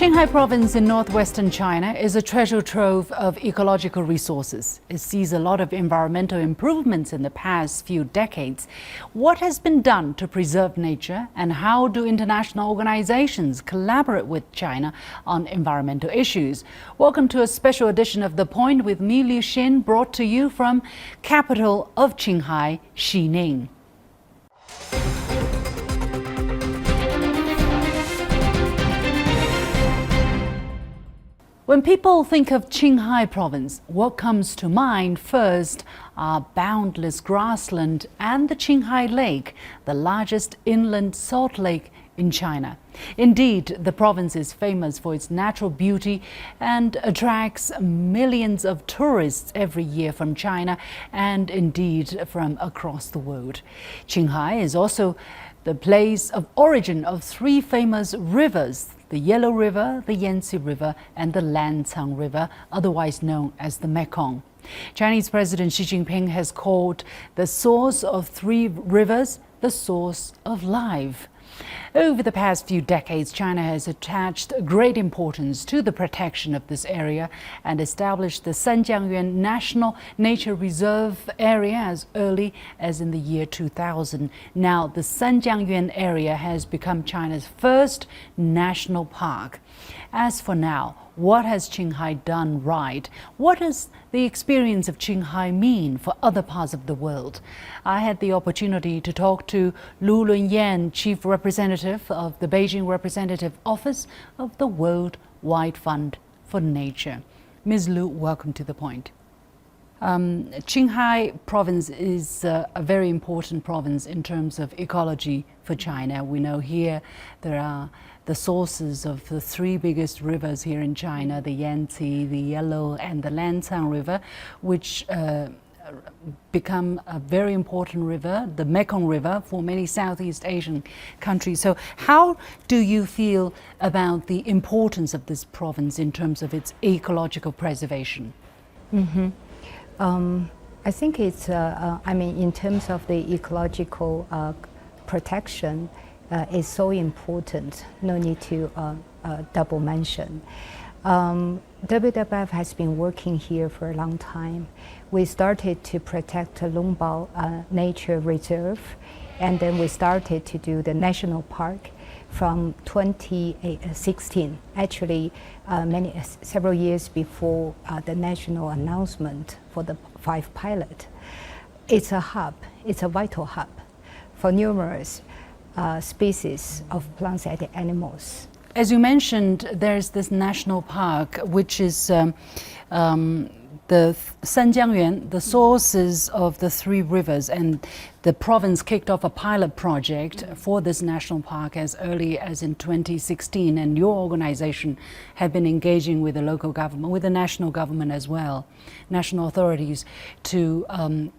Qinghai province in northwestern China is a treasure trove of ecological resources. It sees a lot of environmental improvements in the past few decades. What has been done to preserve nature, and how do international organizations collaborate with China on environmental issues? Welcome to a special edition of The Point with me, Liu Xin, brought to you from capital of Qinghai, Xining. When people think of Qinghai province, what comes to mind first are boundless grassland and the Qinghai Lake, the largest inland salt lake in China. Indeed, the province is famous for its natural beauty and attracts millions of tourists every year from China and indeed from across the world. Qinghai is also the place of origin of three famous rivers: the Yellow River, the Yangtze River, and the Lancang River, otherwise known as the Mekong. Chinese President Xi Jinping has called the source of three rivers the source of life. Over the past few decades, China has attached great importance to the protection of this area and established the Sanjiangyuan National Nature Reserve area as early as in the year 2000. Now, the Sanjiangyuan area has become China's first national park. As for now, what has Qinghai done right? What does the experience of Qinghai mean for other parts of the world? I had the opportunity to talk to Lu Lunyan, Chief Representative of the Beijing Representative Office of the World Wide Fund for Nature. Ms. Lu, welcome to The Point. Qinghai province is a very important province in terms of ecology for China. We know here there are the sources of the three biggest rivers here in China, the Yangtze, the Yellow, and the Lancang River, which become a very important river, the Mekong River, for many Southeast Asian countries. So how do you feel about the importance of this province in terms of its ecological preservation? I think it's, in terms of the ecological protection, is so important, no need to double mention. WWF has been working here for a long time. We started to protect the Longbao Nature Reserve, and then we started to do the national park from 2016, actually several years before the national announcement for the 5 pilot. It's a hub, it's a vital hub for numerous species of plants and animals. As you mentioned, there's this national park, which is the Sanjiangyuan, the sources of the three rivers, and the province kicked off a pilot project for this national park as early as in 2016, and your organization had been engaging with the local government, with the national government as well, national authorities, to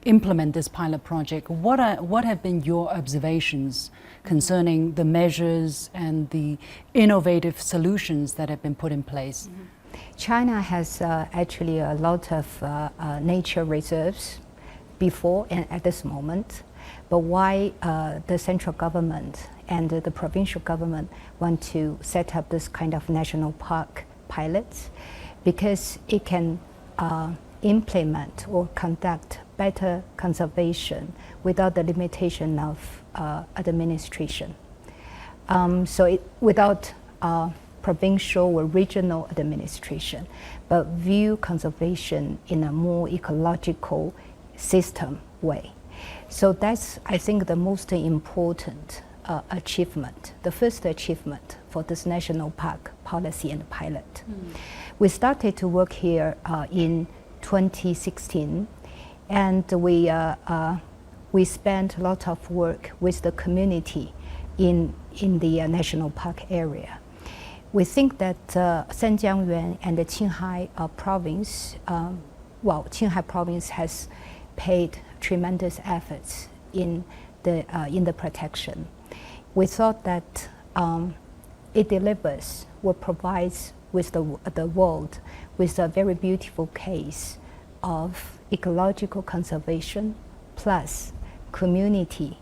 implement this pilot project. What have been your observations concerning the measures and the innovative solutions that have been put in place? China has actually a lot of nature reserves before and at this moment, but why the central government and the provincial government want to set up this kind of national park pilots? Because it can implement or conduct better conservation without the limitation of administration. Without provincial or regional administration, but view conservation in a more ecological system way. So that's, I think, the most important achievement, the first achievement for this national park policy and pilot. We started to work here in 2016, and we spent a lot of work with the community in the national park area. We think that Sanjiangyuan and the Qinghai province, Qinghai province has paid tremendous efforts in the protection. We thought that it delivers or provides with the world with a very beautiful case of ecological conservation plus community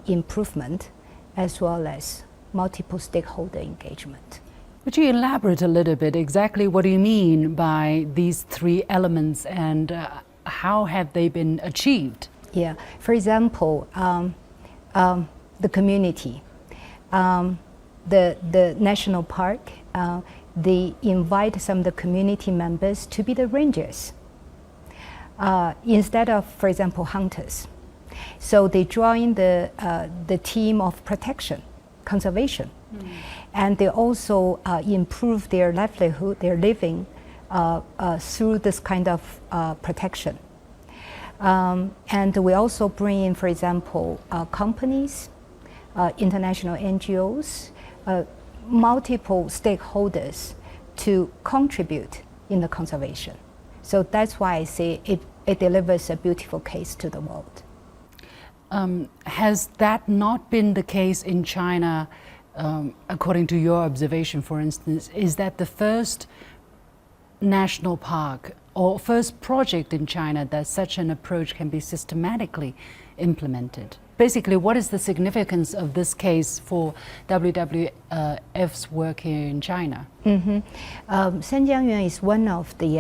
improvement, as well as multiple stakeholder engagement. Would you elaborate a little bit exactly what do you mean by these three elements and how have they been achieved? Yeah, for example, the community, the national park, they invite some of the community members to be the rangers instead of, for example, hunters. So they join the team of protection, conservation, and they also improve their livelihood, their living through this kind of protection. And we also bring in, for example, companies, international NGOs, multiple stakeholders to contribute in the conservation. So that's why I say it delivers a beautiful case to the world. Has that not been the case in China, according to your observation, for instance? Is that the first national park or first project in China that such an approach can be systematically implemented? Basically, what is the significance of this case for WWF's work here in China? Sanjiangyuan is one of the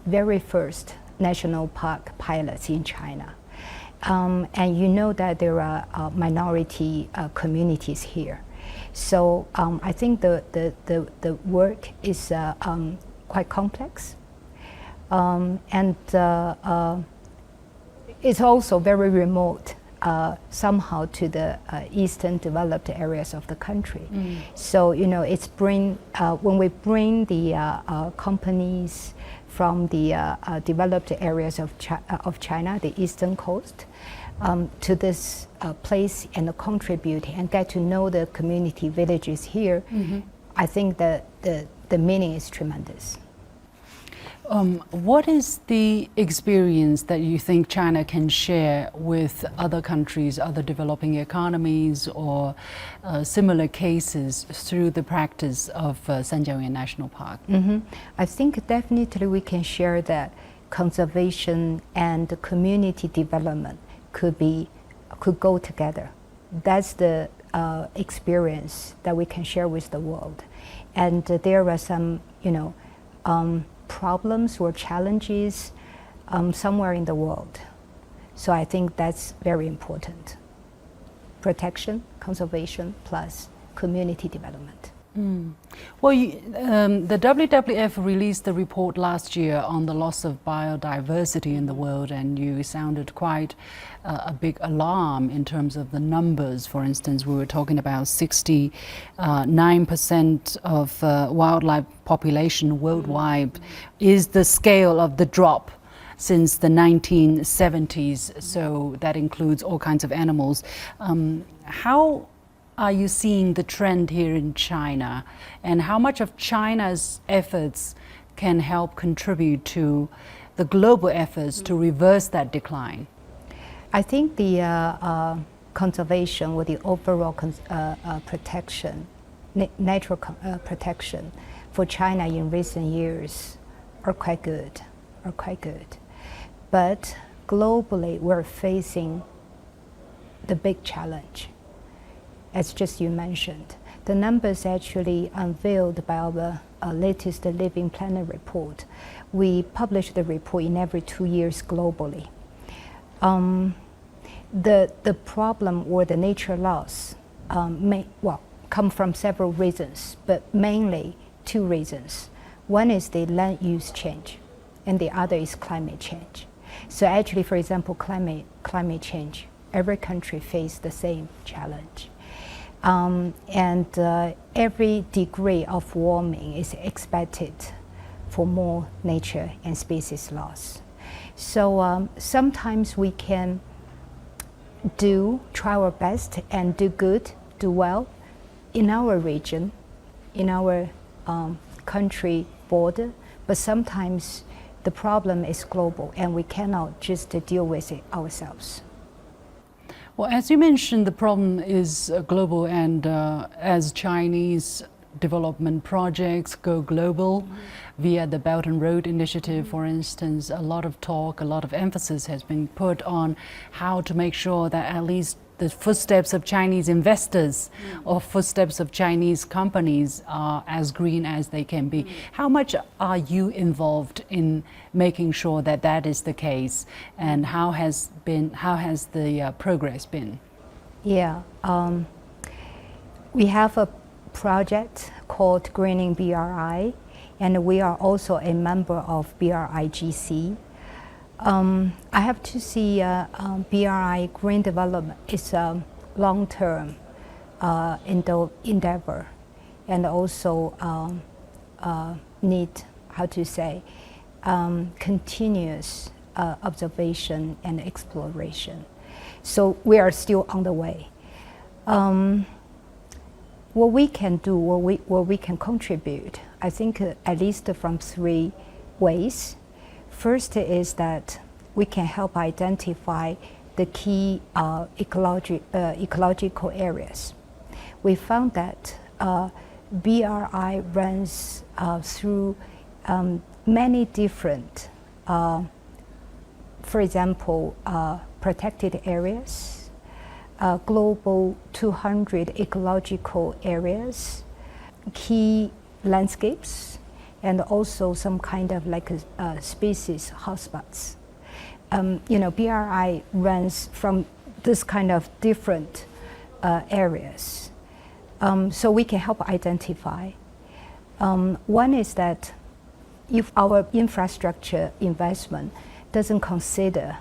very first national park pilots in China. And you know that there are minority communities here. So I think the work is quite complex. And it's also very remote somehow to the eastern developed areas of the country. So, you know, it's when we bring the companies from the developed areas of China, the eastern coast, to this place and contribute and get to know the community villages here, I think that the meaning is tremendous. What is the experience that you think China can share with other countries, other developing economies, or similar cases through the practice of Sanjiangyuan National Park? I think definitely we can share that conservation and community development could go together. That's the experience that we can share with the world. And there are some, you know, problems or challenges somewhere in the world. So I think that's very important. Protection, conservation, plus community development. Well, the WWF released the report last year on the loss of biodiversity in the world, and you sounded quite a big alarm in terms of the numbers. For instance, we were talking about 69% of wildlife population worldwide is the scale of the drop since the 1970s, so that includes all kinds of animals. How are you seeing the trend here in China, and how much of China's efforts can help contribute to the global efforts to reverse that decline? I think the conservation or the overall protection, natural protection for China in recent years are quite good. But globally, we're facing the big challenge. As just you mentioned, the numbers actually unveiled by our latest Living Planet report. We publish the report in every 2 years globally. The problem or the nature loss may come from several reasons, but mainly 2 reasons. One is the land use change, and the other is climate change. So actually, for example, climate change, every country faces the same challenge. And every degree of warming is expected for more nature and species loss. So sometimes we can try our best and do good, do well in our region, in our country border, but sometimes the problem is global and we cannot just deal with it ourselves. Well, as you mentioned, the problem is global, and as Chinese development projects go global via the Belt and Road Initiative, for instance, a lot of talk, a lot of emphasis has been put on how to make sure that at least the footsteps of Chinese investors or footsteps of Chinese companies are as green as they can be. How much are you involved in making sure that that is the case, and how has the progress been? Yeah, we have a project called Greening BRI, and we are also a member of BRIGC. I have to see BRI green development is a long-term endeavor, and also need, how to say, continuous observation and exploration. So we are still on the way. What we can do, what we can contribute, I think at least from 3 ways. First is that we can help identify the key ecological areas. We found that BRI runs through many different, for example, protected areas, global 200 ecological areas, key landscapes, and also some kind of like species hotspots. BRI runs from this kind of different areas, so we can help identify. One is that if our infrastructure investment doesn't consider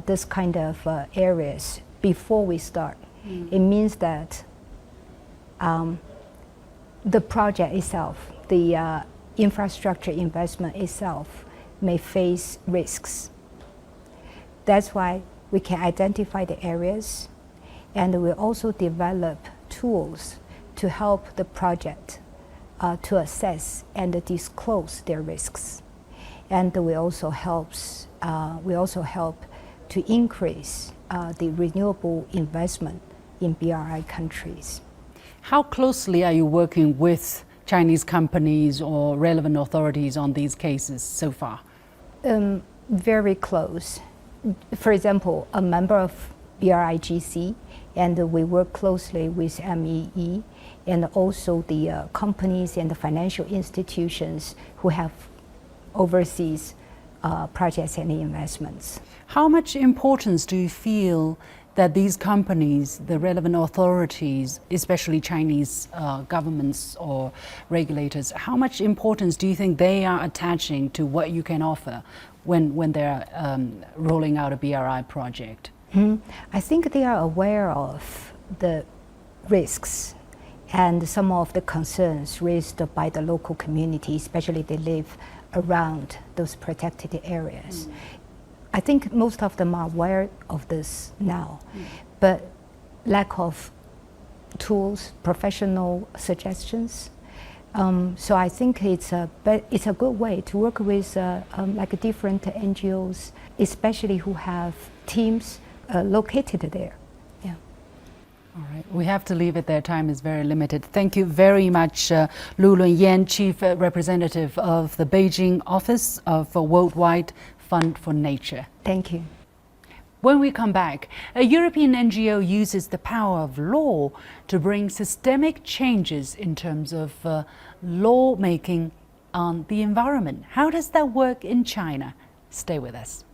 this kind of areas before we start, it means that the project itself, the infrastructure investment itself, may face risks. That's why we can identify the areas, and we also develop tools to help the project to assess and disclose their risks. And we also help to increase the renewable investment in BRI countries. How closely are you working with Chinese companies or relevant authorities on these cases so far? Very close. For example, a member of BRIGC, and we work closely with MEE and also the companies and the financial institutions who have overseas projects and investments. How much importance do you feel that these companies, the relevant authorities, especially Chinese governments or regulators, how much importance do you think they are attaching to what you can offer when they're rolling out a BRI project? I think they are aware of the risks and some of the concerns raised by the local community, especially they live around those protected areas. I think most of them are aware of this now, but lack of tools, professional suggestions. So I think it's a good way to work with like different NGOs, especially who have teams located there. Yeah. All right, we have to leave it there. Time is very limited. Thank you very much, Lu Lunyan, Chief Representative of the Beijing Office of Worldwide Fund for Nature. Thank you. When we come back, a European NGO uses the power of law to bring systemic changes in terms of lawmaking on the environment. How does that work in China? Stay with us.